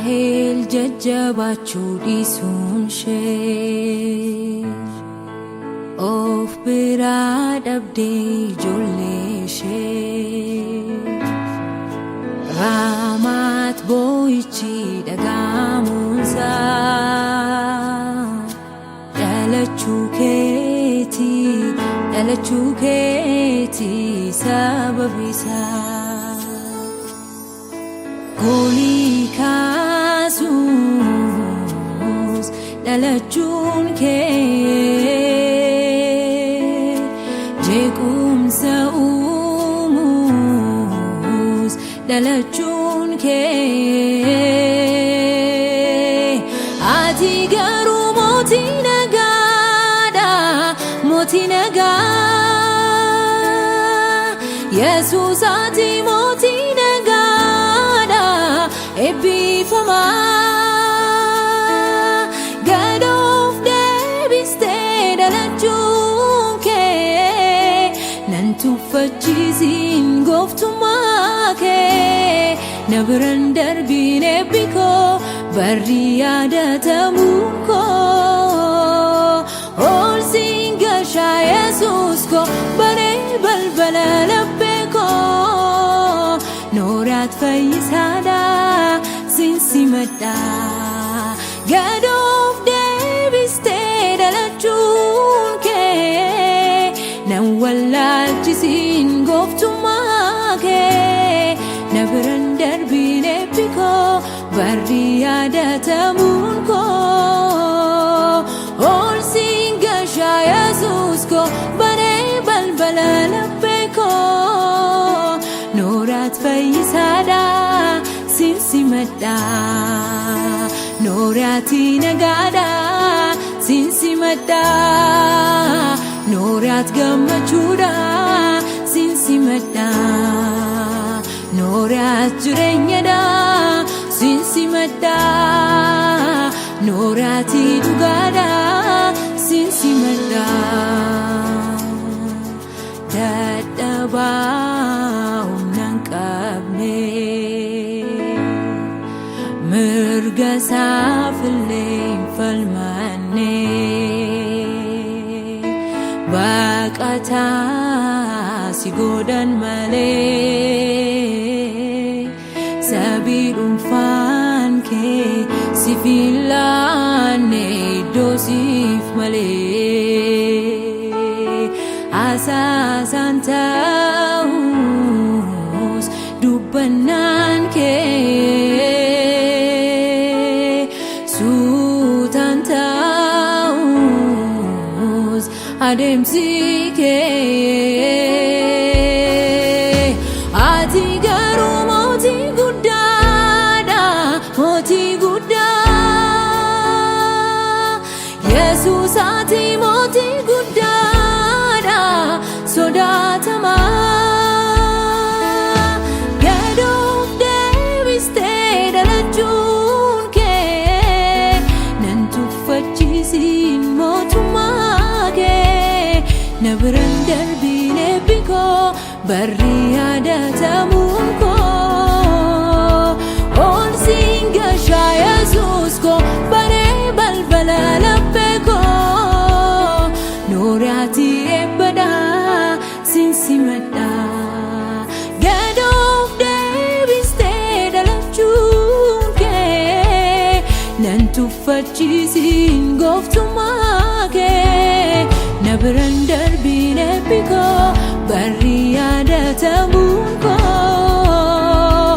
Rahel jajjabachuu dhiisuun ishee of biraa dhabdee ijoollee ishee Raamaat boo'ichi dhaga'amuunsaa dhalachuu keetii sababiisaa goolii kaasuus dhalachuun kee jeequmsa uumuus dhalachuun kee ati garuu mootii nagaadha mootii nagaa Yesuus ati mootii nagaadha eebbifamaa gad of deebistee dhalachuun kee nan tuffachiisin gooftummaa kee na biraan darbiin eebbi koo barri yaadatamuun koo ol siin gashaa Yesuus koo baree balbala laphee koo nooraat fayyisaadha siin simadha gad of deebistee dhalachuun kee nan wallaalchisiin gooftummaa kee na biraan darbiin eebbi koo barri yaadatamuun koo ol siin gashaa Yesuus koo baree balbala laphee koo nooraat fayyisaadha siin simadha nooraati nagaadha siin simadha nooraat gammachuudha siin simadha nooraat jireenyadha siin simadha nooraati dhugaadha siin simadha dadhabaa humna hin qabne mirga isaafillee hin falmanne baqataa si godhan malee sabii dhuunfaan kee siif hin laanne iddoo siif malee asaasaan ta'us dubbannaan kee suutaan ta'us adeemsi kee ati garuu mootii guddaadha mootii guddaa Yesuus ati mootii guddaadha sodaatamaa gad of deebistee dhalachuun kee nan tuffachiisin mootummaa kee na biraan darbiin eebbi koo barri yaadatamuun koo ol siin gashaa Yesuus koo baree balbala laphee koo nooraati eebbadha siin simadha gad of deebistee dhalachuun kee nan tuffachiisin gooftummaa kee na biraan darbiin eebbi koo barri yaadatamuun koo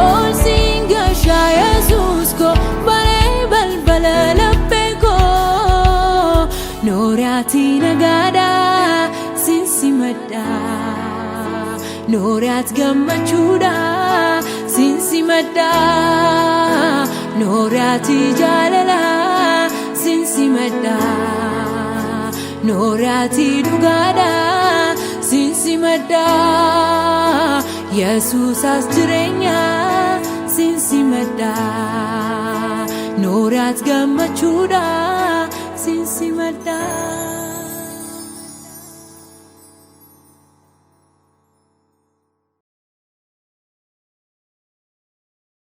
ol siin gashaa Yesuus koo baree balbala laphee koo nooraati nagaadha siin simadha nooraat gammachuudha siin simadha nooraati jaalala siin simadha nooraati dhugaadha siin simadha Yesuus as jireenya siin simadha nooraat gammachuudha siin simadha